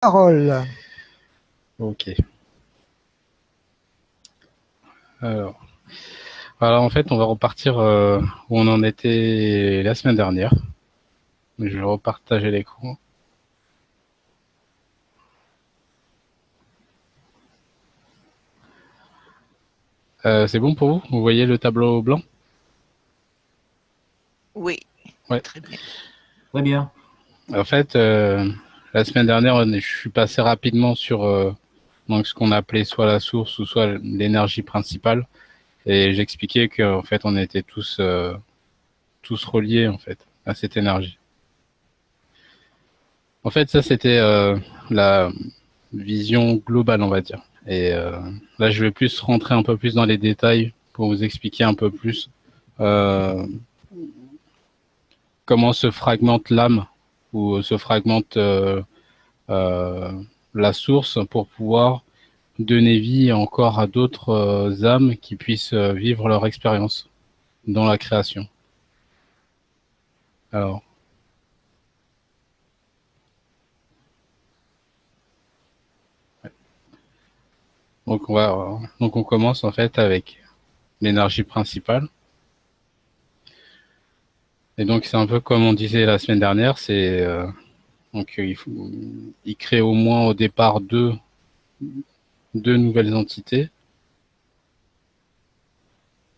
Parole. Ok. Alors, en fait, on va repartir où on en était la semaine dernière. Je vais repartager l'écran. C'est bon pour vous? Vous voyez le tableau blanc? Oui, Ouais. très bien. Très bien. En fait, la semaine dernière, je suis passé rapidement sur donc ce qu'on appelait soit la source ou soit l'énergie principale, et j'expliquais qu'en fait, on était tous reliés en fait à cette énergie. En fait, ça c'était la vision globale, on va dire. Et là, je vais plus rentrer un peu plus dans les détails pour vous expliquer un peu plus euh, comment se fragmente l'âme ou se fragmente euh, la source pour pouvoir donner vie encore à d'autres âmes qui puissent vivre leur expérience dans la création. Alors, donc on commence en fait avec l'énergie principale. Et donc c'est un peu comme on disait la semaine dernière, c'est donc il crée au moins au départ deux nouvelles entités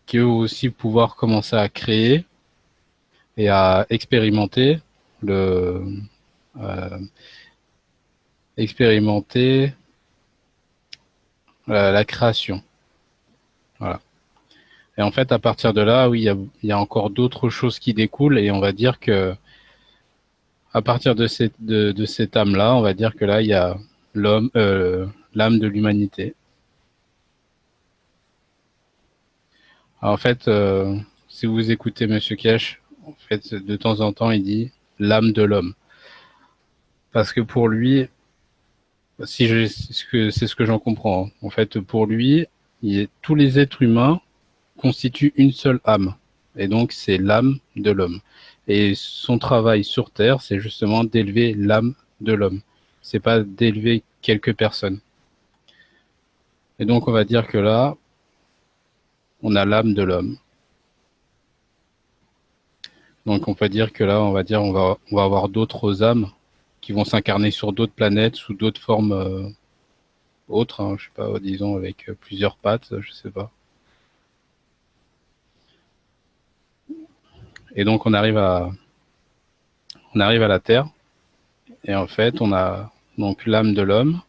qui eux aussi pouvoir commencer à créer et à expérimenter le euh, expérimenter la création. Voilà. Et en fait, à partir de là, oui, il y a encore d'autres choses qui découlent et on va dire que à partir de cette âme-là, on va dire que là, il y a l'homme, l'âme de l'humanité. En fait, si vous écoutez Monsieur Cash, en fait, de temps en temps, il dit l'âme de l'homme, parce que pour lui, si je, c'est ce que j'en comprends. Hein. En fait, pour lui, tous les êtres humains constituent une seule âme, et donc c'est l'âme de l'homme. Et son travail sur Terre, c'est justement d'élever l'âme de l'homme. C'est pas d'élever quelques personnes. Et donc, on va dire que là, on a l'âme de l'homme. Donc, on peut dire que là, on va avoir d'autres âmes qui vont s'incarner sur d'autres planètes sous d'autres formes autres. Hein, je sais pas, disons avec plusieurs pattes, je sais pas. Et donc, on arrive à la Terre. Et en fait, on a donc l'âme de l'homme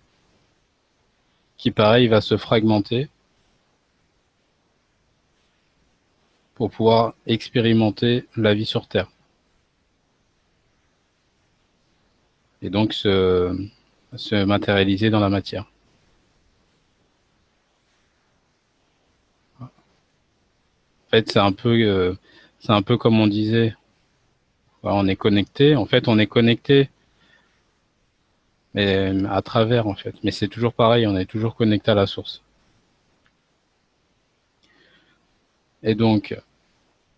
qui, pareil, va se fragmenter pour pouvoir expérimenter la vie sur Terre. Et donc se matérialiser dans la matière. En fait, c'est un peu comme on disait, on est connecté. En fait, on est connecté, mais à travers, en fait. Mais c'est toujours pareil, on est toujours connecté à la source. Et donc,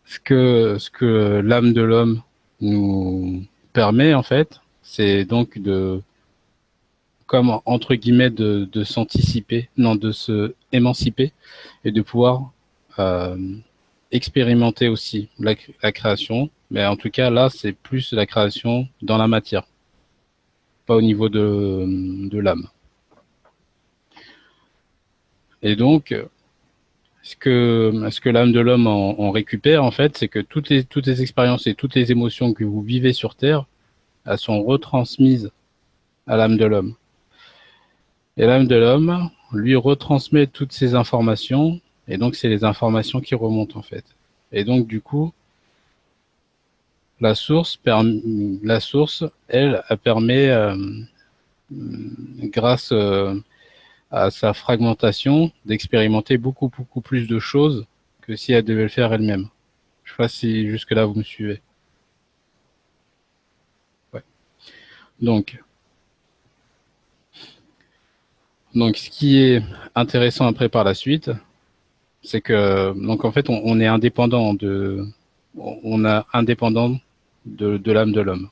ce que l'âme de l'homme nous permet, en fait, c'est donc comme entre guillemets, de s'anticiper, non, de se émanciper et de pouvoir euh, expérimenter aussi la création. Mais en tout cas, là, c'est plus la création dans la matière, pas au niveau de l'âme. Et donc, ce que l'âme de l'homme en récupère, en fait, c'est que toutes les expériences et toutes les émotions que vous vivez sur Terre, elles sont retransmises à l'âme de l'homme. Et l'âme de l'homme lui retransmet toutes ces informations, et donc c'est les informations qui remontent en fait. Et donc du coup, la source, elle, elle permet, grâce à sa fragmentation, d'expérimenter beaucoup plus de choses que si elle devait le faire elle-même. Je sais pas si jusque-là vous me suivez. Ouais. Donc, donc, ce qui est intéressant après par la suite, c'est que donc en fait on est indépendant on a indépendant de l'âme de l'homme.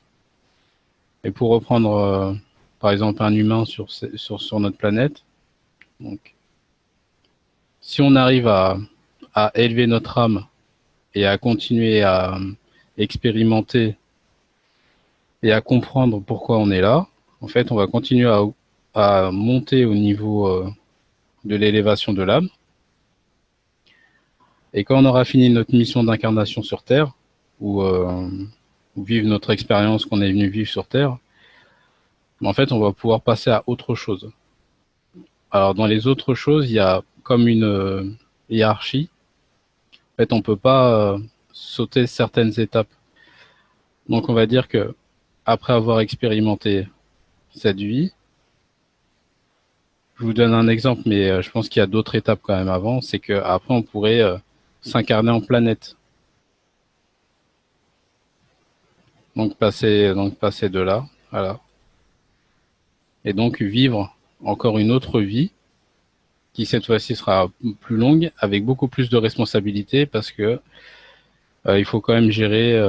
Et pour reprendre par exemple un humain sur notre planète. Donc, si on arrive à élever notre âme et à continuer à expérimenter et à comprendre pourquoi on est là, en fait, on va continuer à monter au niveau de l'élévation de l'âme. Et quand on aura fini notre mission d'incarnation sur Terre, ou vivre notre expérience qu'on est venu vivre sur Terre, en fait, on va pouvoir passer à autre chose. Alors, dans les autres choses, il y a comme une hiérarchie. En fait, on peut pas sauter certaines étapes. Donc, on va dire que après avoir expérimenté cette vie, je vous donne un exemple, mais je pense qu'il y a d'autres étapes quand même avant. C'est que après, on pourrait s'incarner en planète. Donc passer de là à là. Et donc vivre encore une autre vie qui cette fois-ci sera plus longue, avec beaucoup plus de responsabilités parce que il faut quand même gérer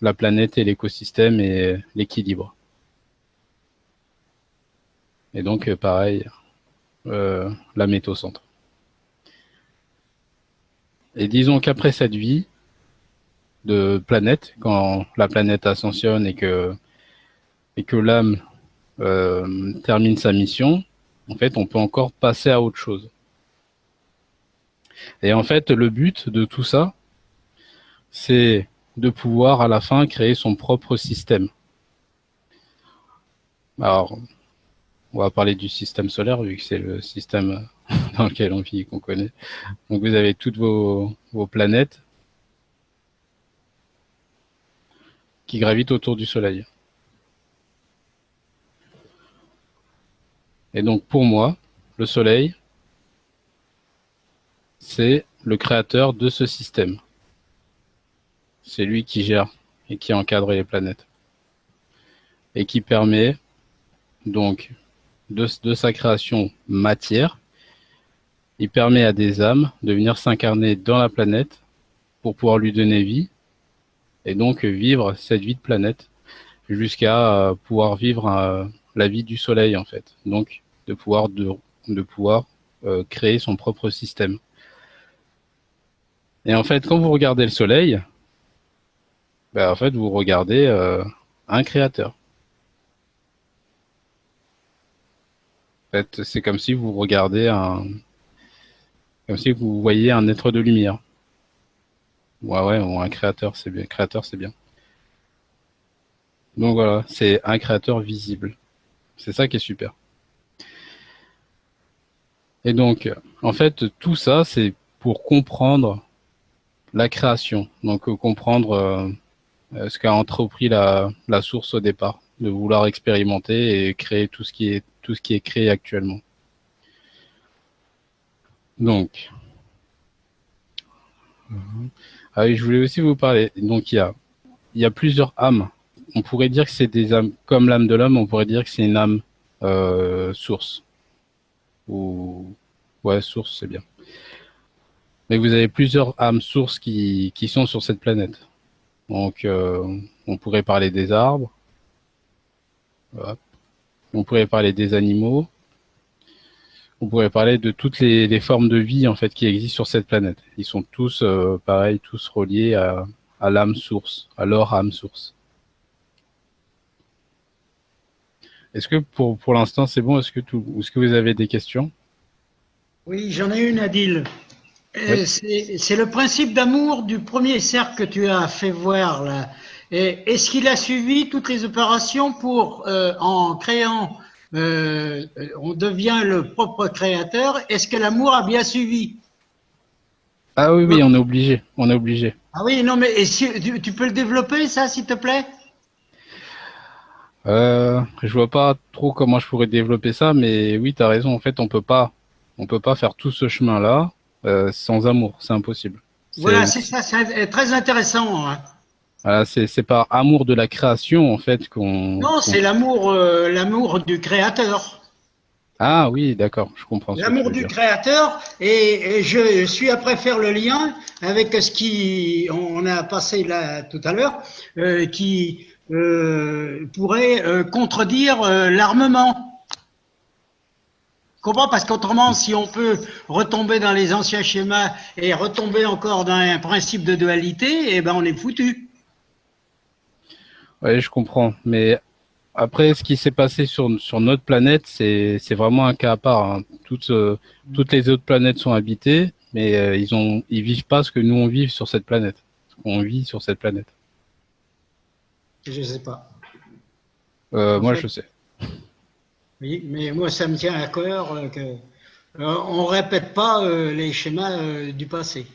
la planète et l'écosystème et l'équilibre. Et donc pareil, la métocentre. Et disons qu'après cette vie de planète, quand la planète ascensionne et que l'âme termine sa mission, en fait, on peut encore passer à autre chose. Et en fait, le but de tout ça, c'est de pouvoir à la fin créer son propre système. Alors, on va parler du système solaire vu que c'est le système dans lequel on vit, qu'on connaît. Donc vous avez toutes vos planètes qui gravitent autour du Soleil. Et donc pour moi, le Soleil, c'est le créateur de ce système. C'est lui qui gère et qui encadre les planètes. Et qui permet donc de sa création matière, il permet à des âmes de venir s'incarner dans la planète pour pouvoir lui donner vie et donc vivre cette vie de planète jusqu'à pouvoir vivre la vie du soleil en fait. Donc de pouvoir créer son propre système. Et en fait, quand vous regardez le soleil, ben, en fait, vous regardez un créateur. En fait, c'est comme si vous regardez comme si vous voyez un être de lumière. Ouais, ou un créateur, c'est bien. Créateur, c'est bien. Donc voilà, c'est un créateur visible. C'est ça qui est super. Et donc, en fait, tout ça, c'est pour comprendre la création. Donc, comprendre ce qu'a entrepris la source au départ, de vouloir expérimenter et créer tout ce qui est créé actuellement. Donc, ah oui, je voulais aussi vous parler. Donc, il y a plusieurs âmes. On pourrait dire que c'est des âmes, comme l'âme de l'homme, on pourrait dire que c'est une âme source. Ou ouais, source, c'est bien. Mais vous avez plusieurs âmes sources qui sont sur cette planète. Donc, on pourrait parler des arbres. Hop. On pourrait parler des animaux. On pourrait parler de toutes les formes de vie en fait qui existent sur cette planète. Ils sont tous pareil, tous reliés à l'âme source, à leur âme source. Est-ce que pour l'instant c'est bon? Est-ce que vous avez des questions? Oui, j'en ai une, Adil. Oui. C'est le principe d'amour du premier cercle que tu as fait voir là. Est-ce qu'il a suivi toutes les opérations pour, en créant, on devient le propre créateur? Est-ce que l'amour a bien suivi? Ah oui, oui, on est obligé. On est obligé. Ah oui, non, mais tu peux le développer, ça, s'il te plaît? Je vois pas trop comment je pourrais développer ça, mais oui, tu as raison. En fait, on peut pas faire tout ce chemin-là sans amour. C'est impossible. Voilà, c'est ça, c'est très intéressant, hein. Voilà, c'est par amour de la création en fait Non, c'est l'amour, l'amour du créateur. Ah oui, d'accord, je comprends ce que tu L'amour veux du dire. créateur, et je suis après faire le lien avec ce qui on a passé là tout à l'heure, qui pourrait contredire l'armement. Comprends? Parce qu'autrement, si on peut retomber dans les anciens schémas et retomber encore dans un principe de dualité, eh ben on est foutu. Oui, je comprends. Mais après, ce qui s'est passé sur notre planète, c'est vraiment un cas à part, hein. Toutes les autres planètes sont habitées, mais ils vivent pas ce que nous on vit sur cette planète. Ce qu'on vit sur cette planète. Je sais pas. Moi, fait, je sais. oui, mais moi, ça me tient à cœur que on répète pas les schémas du passé.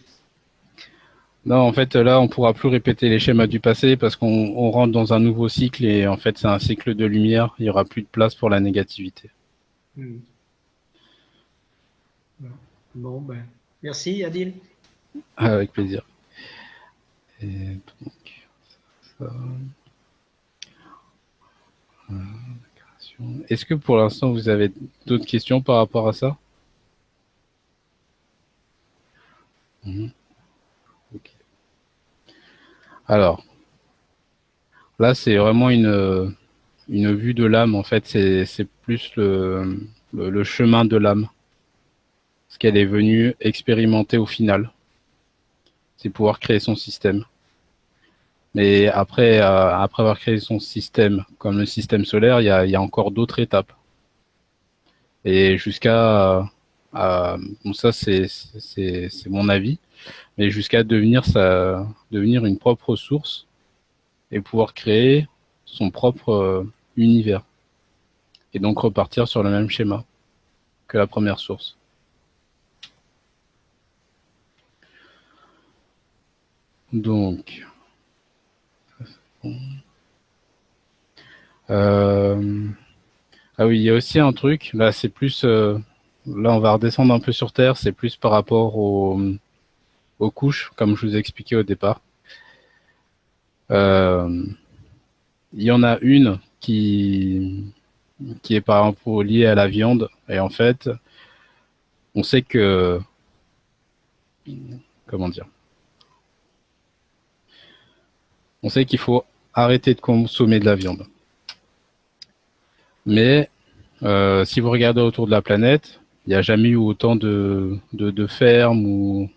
Non, en fait, là, on pourra plus répéter les schémas du passé parce qu'on rentre dans un nouveau cycle et en fait, c'est un cycle de lumière. Il y aura plus de place pour la négativité. Hmm. Bon, ben, merci, Adil. Avec plaisir. Et donc, ça. Est-ce que pour l'instant, vous avez d'autres questions par rapport à ça? Ok. Alors, là, c'est vraiment une vue de l'âme. En fait, c'est plus le chemin de l'âme. Ce qu'elle est venue expérimenter au final. C'est pouvoir créer son système. Mais après avoir créé son système, comme le système solaire, il y a encore d'autres étapes. Et jusqu'à, bon, ça c'est mon avis, mais jusqu'à devenir une propre source et pouvoir créer son propre univers. Et donc repartir sur le même schéma que la première source. Donc, ah oui, il y a aussi un truc, là c'est plus, là on va redescendre un peu sur Terre, c'est plus par rapport aux couches, comme je vous ai expliqué au départ. Il y en a une qui est par exemple liée à la viande, et en fait, on sait que, comment dire, on sait qu'il faut arrêter de consommer de la viande. Mais si vous regardez autour de la planète, il n'y a jamais eu autant de fermes ou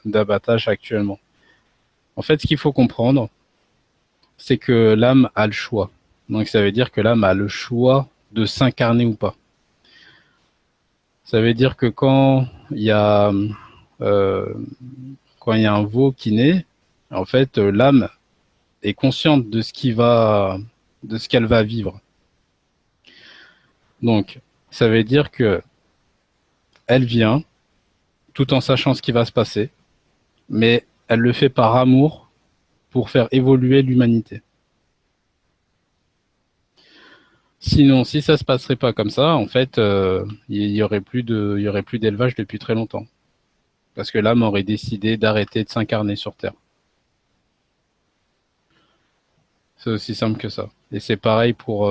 d'abattage actuellement. En fait, ce qu'il faut comprendre, c'est que l'âme a le choix. Donc ça veut dire que l'âme a le choix de s'incarner ou pas. Ça veut dire que euh, quand il y a un veau qui naît, en fait, l'âme est consciente de de ce qu'elle va vivre. Donc, ça veut dire que elle vient, tout en sachant ce qui va se passer, mais elle le fait par amour pour faire évoluer l'humanité. Sinon, si ça se passerait pas comme ça, en fait, il y aurait plus d'élevage depuis très longtemps, parce que l'âme aurait décidé d'arrêter de s'incarner sur Terre. C'est aussi simple que ça. Et c'est pareil pour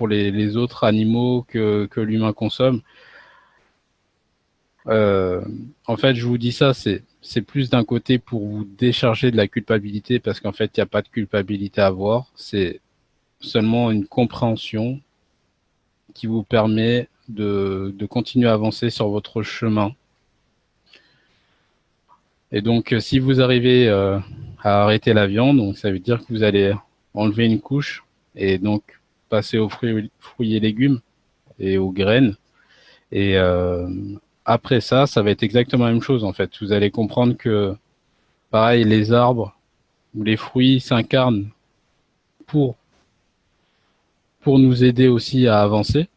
les autres animaux que l'humain consomme. Euh, En fait, je vous dis ça, c'est plus d'un côté pour vous décharger de la culpabilité, parce qu'en fait, il n'y a pas de culpabilité à avoir. C'est seulement une compréhension qui vous permet de continuer à avancer sur votre chemin. Et donc, si vous arrivez à arrêter la viande, donc ça veut dire que vous allez enlever une couche et donc passer aux fruits et légumes et aux graines. Et après ça, ça va être exactement la même chose en fait. Vous allez comprendre que, pareil, les arbres ou les fruits s'incarnent pour nous aider aussi à avancer.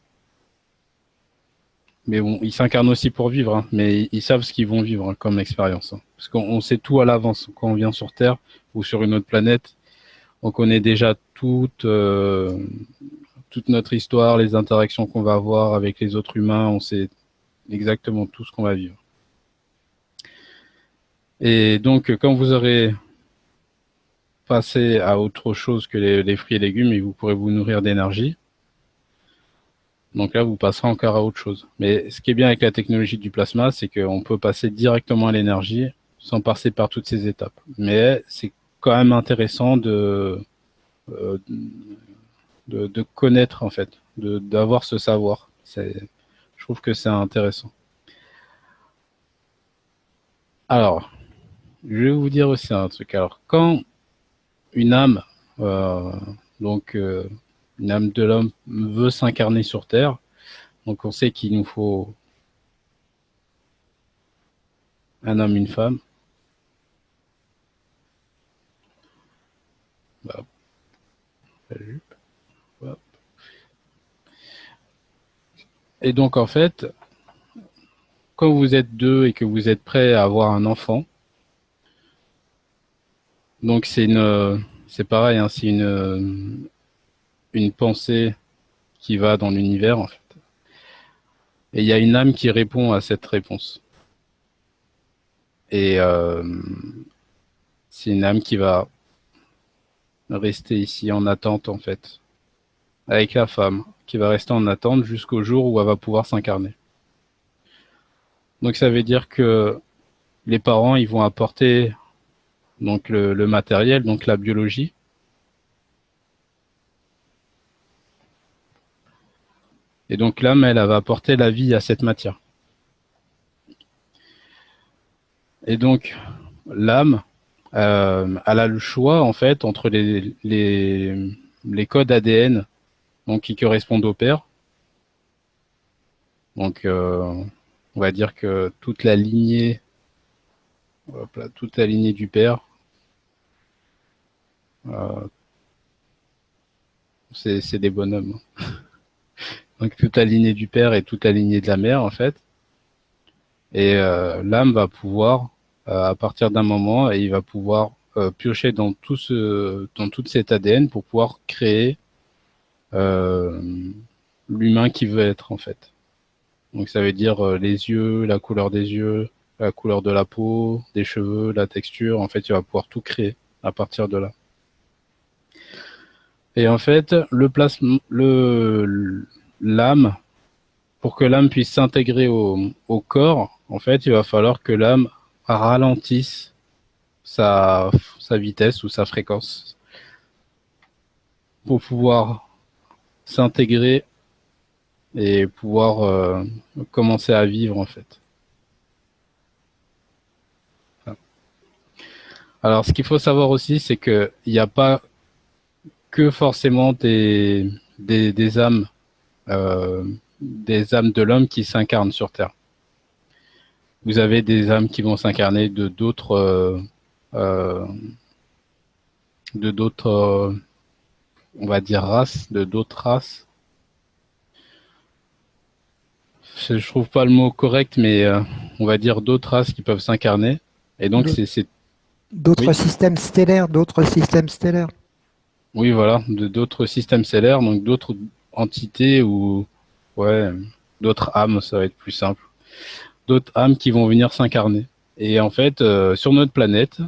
Mais bon, ils s'incarnent aussi pour vivre, hein, mais ils savent ce qu'ils vont vivre hein, comme expérience. Hein. Parce qu'on sait tout à l'avance. Quand on vient sur Terre ou sur une autre planète, on connaît déjà toute notre histoire, les interactions qu'on va avoir avec les autres humains, on sait exactement tout ce qu'on va vivre. Et donc, quand vous aurez passé à autre chose que les fruits et légumes, et vous pourrez vous nourrir d'énergie, donc là, vous passerez encore à autre chose. Mais ce qui est bien avec la technologie du plasma, c'est qu'on peut passer directement à l'énergie sans passer par toutes ces étapes. Mais c'est quand même intéressant euh, de connaître en fait, d'avoir ce savoir. Je trouve que c'est intéressant. Alors, je vais vous dire aussi un truc. Alors, quand une âme, euh, donc une âme de l'homme veut s'incarner sur Terre, donc on sait qu'il nous faut un homme, une femme. Hop, hop. Et donc en fait, quand vous êtes deux et que vous êtes prêts à avoir un enfant, donc c'est pareil, hein, c'est une pensée qui va dans l'univers en fait. Et il y a une âme qui répond à cette réponse. Et c'est une âme qui va rester ici en attente en fait, avec la femme, qui va rester en attente jusqu'au jour où elle va pouvoir s'incarner. Donc ça veut dire que les parents, ils vont apporter donc le matériel, donc la biologie. Et donc l'âme, elle va apporter la vie à cette matière. Et donc l'âme, elle a le choix en fait entre les codes ADN donc qui correspondent au père. Donc on va dire que toute la lignée, hop là, toute la lignée du père, euh, c'est des bonhommes. Donc toute la lignée du père et toute la lignée de la mère en fait. Et l'âme va pouvoir, à partir d'un moment, et il va pouvoir piocher dans dans toute cet ADN pour pouvoir créer euh, l'humain qui veut être en fait. Donc ça veut dire les yeux, la couleur des yeux, la couleur de la peau, des cheveux, la texture. En fait, il va pouvoir tout créer à partir de là. Et en fait, l'âme, pour que l'âme puisse s'intégrer au corps, en fait, il va falloir que l'âme ralentisse sa, sa vitesse ou sa fréquence pour pouvoir s'intégrer et pouvoir commencer à vivre en fait. Alors, ce qu'il faut savoir aussi, c'est qu'il n'y a pas que forcément euh, des âmes de l'homme qui s'incarnent sur Terre. Vous avez des âmes qui vont s'incarner euh, d'autres, on va dire races, de d'autres races. Je trouve pas le mot correct, mais on va dire d'autres races qui peuvent s'incarner. Et donc D'autres oui, systèmes stellaires, d'autres systèmes stellaires. oui, voilà, de d'autres systèmes stellaires, donc d'autres entités ou ouais, d'autres âmes, ça va être plus simple. D'autres âmes qui vont venir s'incarner. Et en fait, sur notre planète,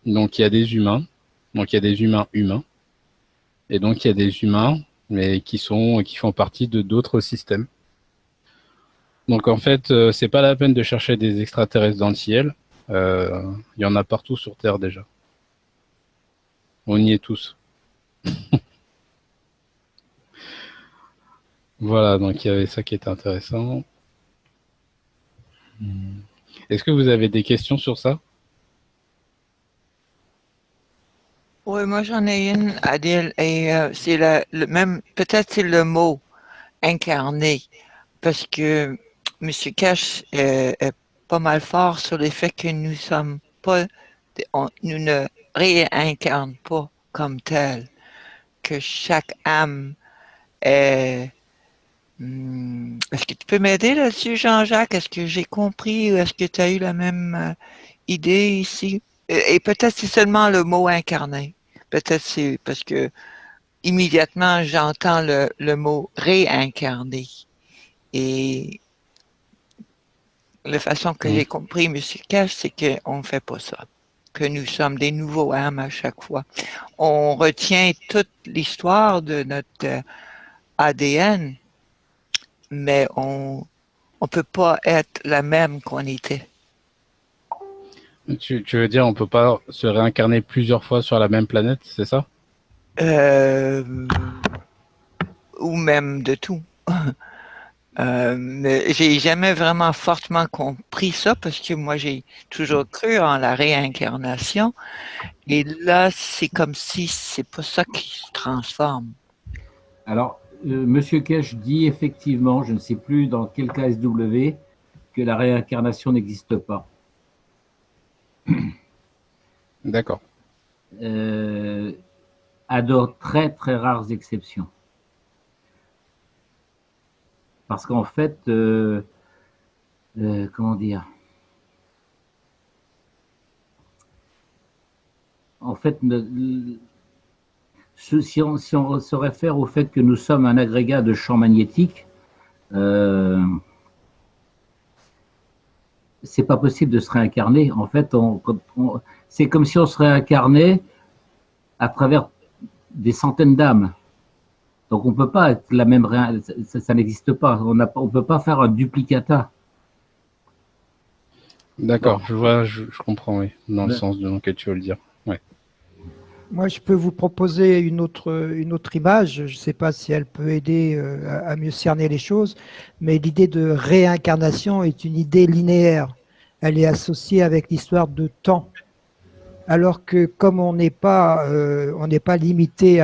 donc il y a des humains, donc il y a des humains humains, et donc il y a des humains, mais qui font partie de d'autres systèmes. Donc en fait, c'est pas la peine de chercher des extraterrestres dans le ciel. Il y en a partout sur Terre déjà. On y est tous. Voilà, donc il y avait ça qui était intéressant. Est-ce que vous avez des questions sur ça? Oui, moi j'en ai une à dire et c'est le même, peut-être c'est le mot incarné, parce que M. Cash est pas mal fort sur le fait que nous sommes pas, nous ne réincarnons pas comme tel, que chaque âme est. Est-ce que tu peux m'aider là-dessus, Jean-Jacques? Est-ce que j'ai compris ou est-ce que tu as eu la même idée ici? Et peut-être c'est seulement le mot incarné. Peut-être c'est parce que immédiatement j'entends le mot réincarné. Et la façon que j'ai compris, M. Cash, c'est qu'on ne fait pas ça. Que nous sommes des nouveaux âmes à chaque fois. On retient toute l'histoire de notre ADN, mais on ne peut pas être la même qu'on était. Tu veux dire on peut pas se réincarner plusieurs fois sur la même planète, c'est ça? Ou même de tout. Mais j'ai jamais vraiment fortement compris ça parce que moi j'ai toujours cru en la réincarnation et là c'est comme si c'est pas ça qui se transforme. Alors, Monsieur Kesh dit effectivement, je ne sais plus dans quel KSW, que la réincarnation n'existe pas. D'accord. À de très très rares exceptions. Parce qu'en fait, comment dire? En fait, si on se réfère au fait que nous sommes un agrégat de champs magnétiques, c'est pas possible de se réincarner. En fait, c'est comme si on se réincarnait à travers des centaines d'âmes. Donc on peut pas être la même, ça n'existe pas. On peut pas faire un duplicata. D'accord, je vois, je comprends, oui, dans le Ouais. sens dans lequel tu veux le dire. Ouais. Moi, je peux vous proposer une autre image. Je ne sais pas si elle peut aider à mieux cerner les choses, mais l'idée de réincarnation est une idée linéaire. Elle est associée avec l'histoire de temps. Alors que comme on n'est pas limité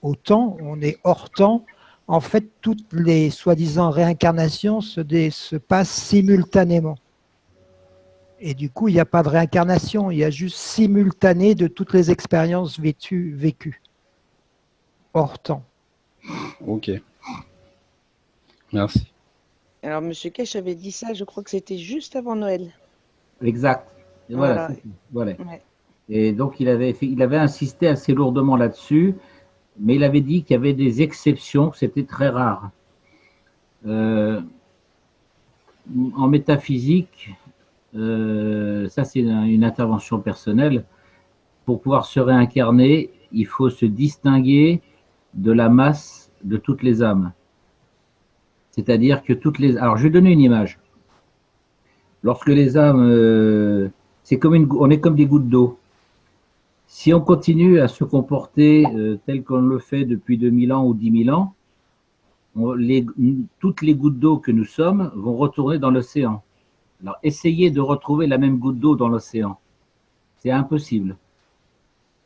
au temps, on est hors temps. En fait, toutes les soi-disant réincarnations se passent simultanément. Et du coup, il n'y a pas de réincarnation, il y a juste simultané de toutes les expériences vécues, hors temps. Ok. Merci. Alors, Monsieur Kesh avait dit ça, je crois que c'était juste avant Noël. Exact. Et voilà. Voilà. Voilà. Ouais. Et donc il avait insisté assez lourdement là-dessus, mais il avait dit qu'il y avait des exceptions, que c'était très rare. En métaphysique, ça c'est une intervention personnelle, pour pouvoir se réincarner, il faut se distinguer de la masse de toutes les âmes. C'est-à-dire que toutes les... Alors je vais donner une image. Lorsque les âmes... on est comme des gouttes d'eau. Si on continue à se comporter tel qu'on le fait depuis 2000 ans ou 10 000 ans, toutes les gouttes d'eau que nous sommes vont retourner dans l'océan. Alors, essayez de retrouver la même goutte d'eau dans l'océan. C'est impossible.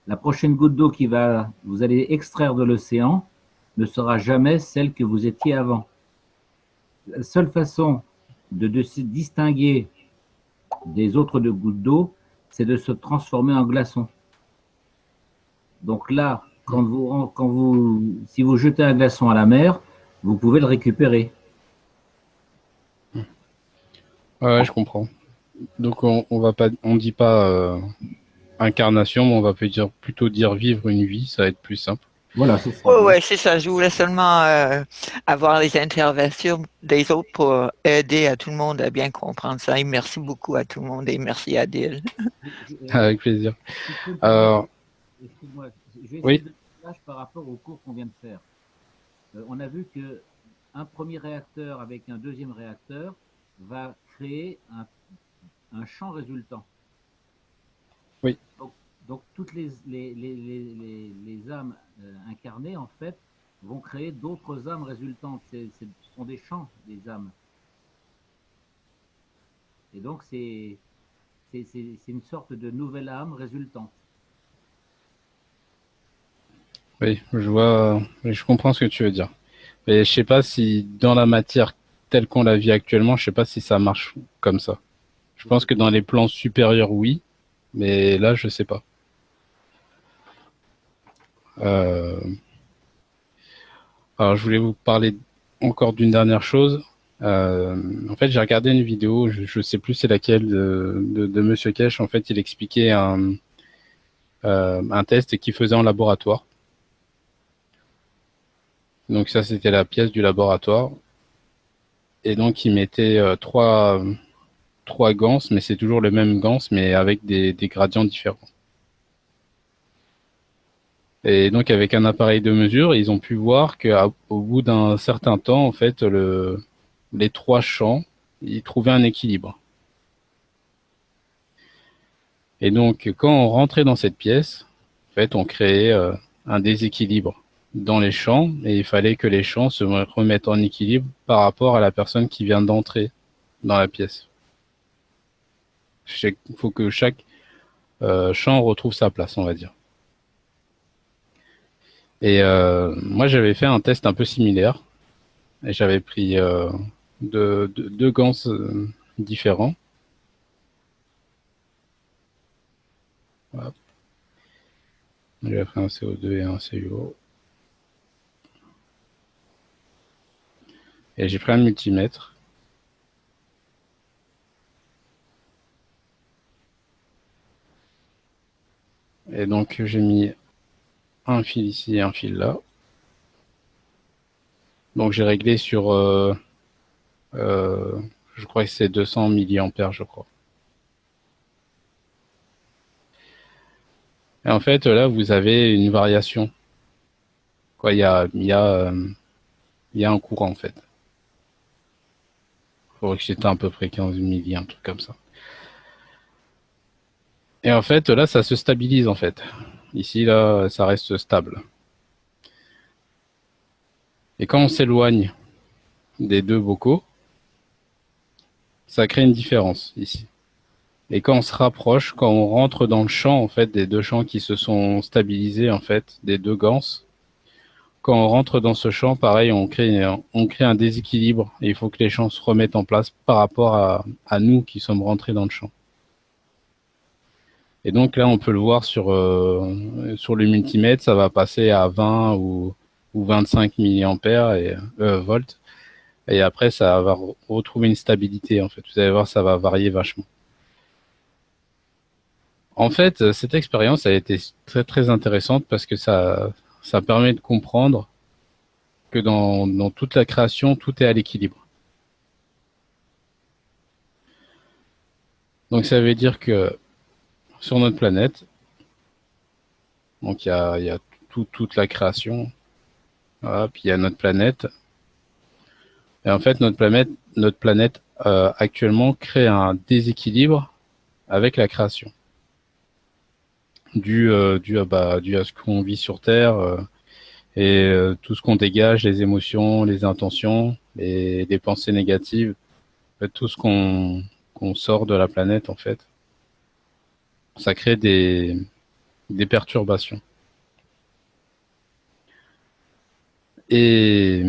La prochaine goutte d'eau vous allez extraire de l'océan ne sera jamais celle que vous étiez avant. La seule façon de se distinguer des autres gouttes d'eau, c'est de se transformer en glaçon. Donc là, si vous jetez un glaçon à la mer, vous pouvez le récupérer. Ouais, je comprends. Donc on dit pas incarnation, mais on va plutôt dire vivre une vie, ça va être plus simple. Voilà, c'est ça. Oh, ouais, c'est ça. Je voulais seulement avoir les interventions des autres pour aider à tout le monde à bien comprendre ça. Et merci beaucoup à tout le monde et merci à Adil. Avec plaisir. Excuse-moi, je vais essayer Oui. de faire par rapport au cours qu'on vient de faire. On a vu que un premier réacteur avec un deuxième réacteur va créer un champ résultant. Oui. Donc toutes les âmes incarnées, en fait, vont créer d'autres âmes résultantes. Ce sont des champs, des âmes. Et donc c'est une sorte de nouvelle âme résultante. Oui, je comprends ce que tu veux dire. Mais je sais pas si dans la matière telle qu'on la vit actuellement, je sais pas si ça marche comme ça. Je pense que dans les plans supérieurs, oui, mais là, je sais pas. Alors, je voulais vous parler encore d'une dernière chose. En fait, j'ai regardé une vidéo, je sais plus c'est laquelle de Monsieur Kesh. En fait, il expliquait un test qu'il faisait en laboratoire. Donc ça, c'était la pièce du laboratoire. Et donc, il mettait trois gants, mais c'est toujours le même gants, mais avec des gradients différents. Et donc, avec un appareil de mesure, ils ont pu voir qu'au bout d'un certain temps, en fait, les trois champs, ils trouvaient un équilibre. Et donc, quand on rentrait dans cette pièce, en fait, on créait un déséquilibre dans les champs et il fallait que les champs se remettent en équilibre par rapport à la personne qui vient d'entrer dans la pièce. Il faut que chaque champ retrouve sa place, on va dire. Et moi, j'avais fait un test un peu similaire et j'avais pris deux gants différents. Hop. J'avais fait un CO2 et un CuO. Et j'ai pris un multimètre. Et donc j'ai mis un fil ici et un fil là. Donc j'ai réglé sur, je crois que c'est 200 milliampères, je crois. Et en fait, là, vous avez une variation. Quoi, il y a un courant, en fait. Il faudrait que c'était à peu près 15 milli, un truc comme ça. Et en fait, là, ça se stabilise, en fait. Ici, là, ça reste stable. Et quand on s'éloigne des deux bocaux, ça crée une différence, ici. Et quand on se rapproche, quand on rentre dans le champ, en fait, des deux champs qui se sont stabilisés, en fait, des deux ganses, quand on rentre dans ce champ, pareil, on crée un déséquilibre et il faut que les champs se remettent en place par rapport à nous qui sommes rentrés dans le champ. Et donc là, on peut le voir sur le multimètre, ça va passer à 20 ou 25 milliampères et volts. Et après, ça va retrouver une stabilité, en fait. Vous allez voir, ça va varier vachement. En fait, cette expérience a été très très intéressante parce que ça permet de comprendre que dans toute la création, tout est à l'équilibre. Donc ça veut dire que sur notre planète, donc il y a toute la création, voilà, puis il y a notre planète. Et en fait, notre planète actuellement crée un déséquilibre avec la création. Dû à ce qu'on vit sur Terre et tout ce qu'on dégage, les émotions, les intentions, les pensées négatives, en fait, tout ce qu'on sort de la planète, en fait, ça crée des perturbations. Et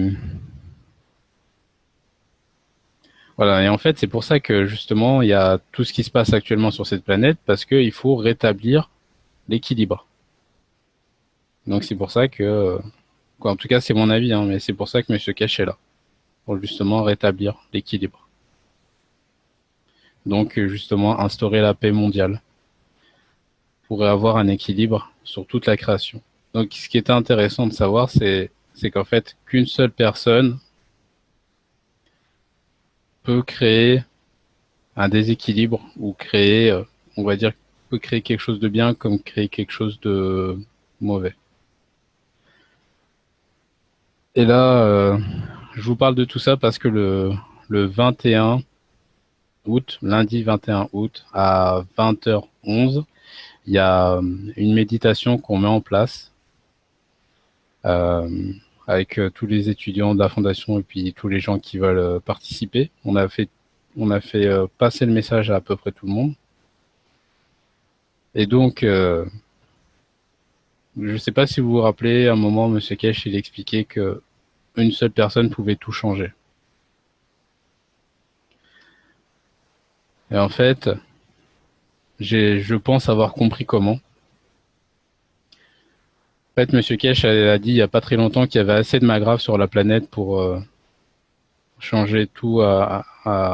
voilà, et en fait, c'est pour ça que justement, il y a tout ce qui se passe actuellement sur cette planète, parce qu'il faut rétablir l'équilibre. Donc c'est pour ça que, quoi, en tout cas c'est mon avis, hein, mais c'est pour ça que M. Cash est là, pour justement rétablir l'équilibre. Donc justement instaurer la paix mondiale, pour avoir un équilibre sur toute la création. Donc ce qui était intéressant de savoir, c'est qu'en fait qu'une seule personne peut créer un déséquilibre ou créer, on va dire, peut créer quelque chose de bien comme créer quelque chose de mauvais. Et là, je vous parle de tout ça parce que le 21 août, lundi 21 août, à 20h11, il y a une méditation qu'on met en place avec tous les étudiants de la fondation et puis tous les gens qui veulent participer. On a fait passer le message à peu près tout le monde. Et donc, je ne sais pas si vous vous rappelez, à un moment, M. Kesh, il expliquait que une seule personne pouvait tout changer. Et en fait, je pense avoir compris comment. En fait, M. Kesh a dit il n'y a pas très longtemps qu'il y avait assez de magraves sur la planète pour changer tout à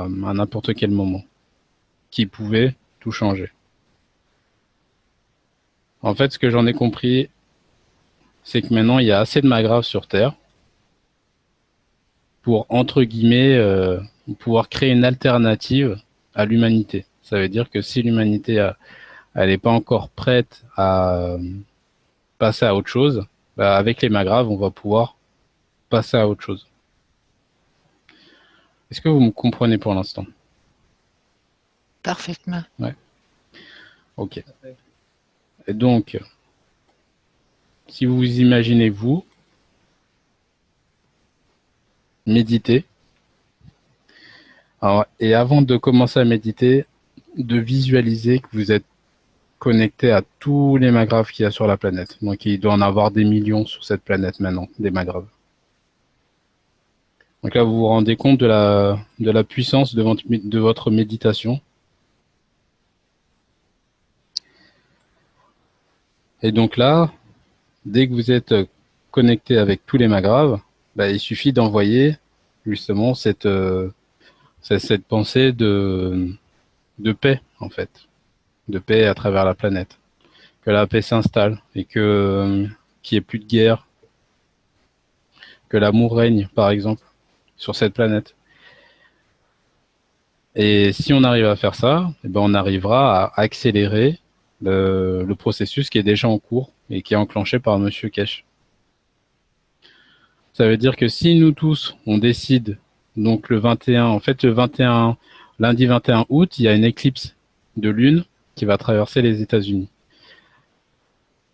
n'importe quel moment. Qui pouvait tout changer. En fait, ce que j'en ai compris, c'est que maintenant, il y a assez de magraves sur Terre pour, entre guillemets, pouvoir créer une alternative à l'humanité. Ça veut dire que si l'humanité elle n'est pas encore prête à passer à autre chose, bah avec les magraves, on va pouvoir passer à autre chose. Est-ce que vous me comprenez pour l'instant? Parfaitement. Ouais. Ok. Et donc, si vous imaginez vous méditer, alors, et avant de commencer à méditer, de visualiser que vous êtes connecté à tous les magraves qu'il y a sur la planète. Donc il doit en avoir des millions sur cette planète maintenant, des magraves. Donc là, vous vous rendez compte de la puissance de votre méditation. Et donc là, dès que vous êtes connecté avec tous les magraves, bah, il suffit d'envoyer justement cette pensée de paix, en fait, de paix à travers la planète. Que la paix s'installe et qu'il n'y ait plus de guerre, que l'amour règne, par exemple, sur cette planète. Et si on arrive à faire ça, eh ben on arrivera à accélérer le processus qui est déjà en cours et qui est enclenché par Monsieur Kesh. Ça veut dire que si nous tous, on décide, donc le 21, en fait le 21, lundi 21 août, il y a une éclipse de lune qui va traverser les États-Unis.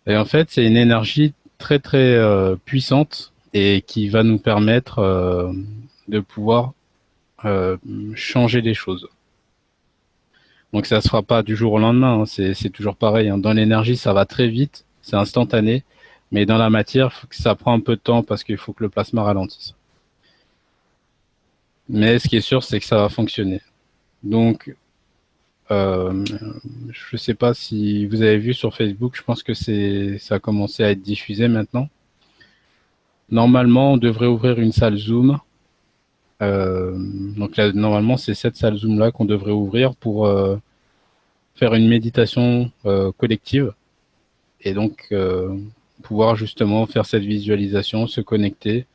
Et en fait, c'est une énergie très très puissante et qui va nous permettre de pouvoir changer les choses. Donc ça se fera pas du jour au lendemain, hein. C'est toujours pareil, hein. Dans l'énergie, ça va très vite, c'est instantané, mais dans la matière, faut que ça prend un peu de temps parce qu'il faut que le plasma ralentisse. Mais ce qui est sûr, c'est que ça va fonctionner. Donc, je sais pas si vous avez vu sur Facebook, je pense que ça a commencé à être diffusé maintenant. Normalement, on devrait ouvrir une salle Zoom. Donc là, normalement, c'est cette salle Zoom là qu'on devrait ouvrir pour faire une méditation collective et donc pouvoir justement faire cette visualisation, se connecter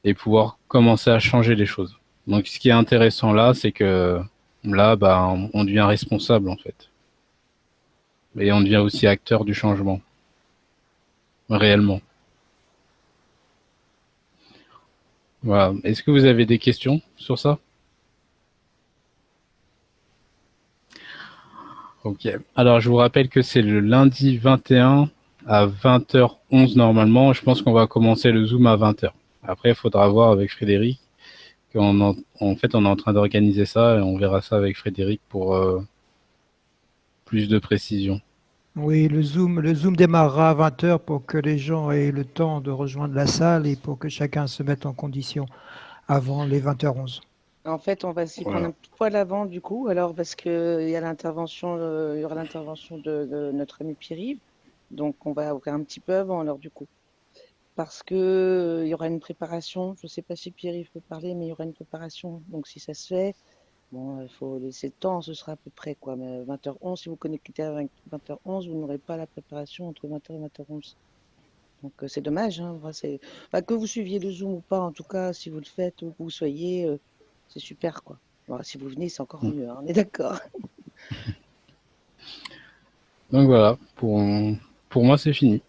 et pouvoir commencer à changer les choses. Donc ce qui est intéressant là, c'est que là, bah, on devient responsable en fait. Et on devient aussi acteur du changement, réellement. Voilà. Est-ce que vous avez des questions sur ça? Ok. Alors, je vous rappelle que c'est le lundi 21 à 20h11 normalement. Je pense qu'on va commencer le Zoom à 20h. Après, il faudra voir avec Frédéric. En fait, on est en train d'organiser ça et on verra ça avec Frédéric pour plus de précision. Oui, le Zoom démarrera à 20 heures pour que les gens aient le temps de rejoindre la salle et pour que chacun se mette en condition avant les 20h11. En fait, on va s'y prendre Voilà. un petit poil avant, du coup, alors parce que il y a l'intervention, il y aura l'intervention de notre ami Pierre-Yves, donc on va ouvrir un petit peu avant, alors du coup, parce que il y aura une préparation. Je ne sais pas si Pierre-Yves peut parler, mais il y aura une préparation. Donc si ça se fait, bon, il faut laisser le temps, ce sera à peu près quoi. Mais 20h11, si vous connectez à 20h11, vous n'aurez pas la préparation entre 20h et 20h11. Donc c'est dommage, hein. Enfin, enfin, que vous suiviez le Zoom ou pas, en tout cas, si vous le faites ou que vous soyez, c'est super quoi. Bon, si vous venez, c'est encore mieux, hein, on est d'accord. Donc voilà, pour moi c'est fini.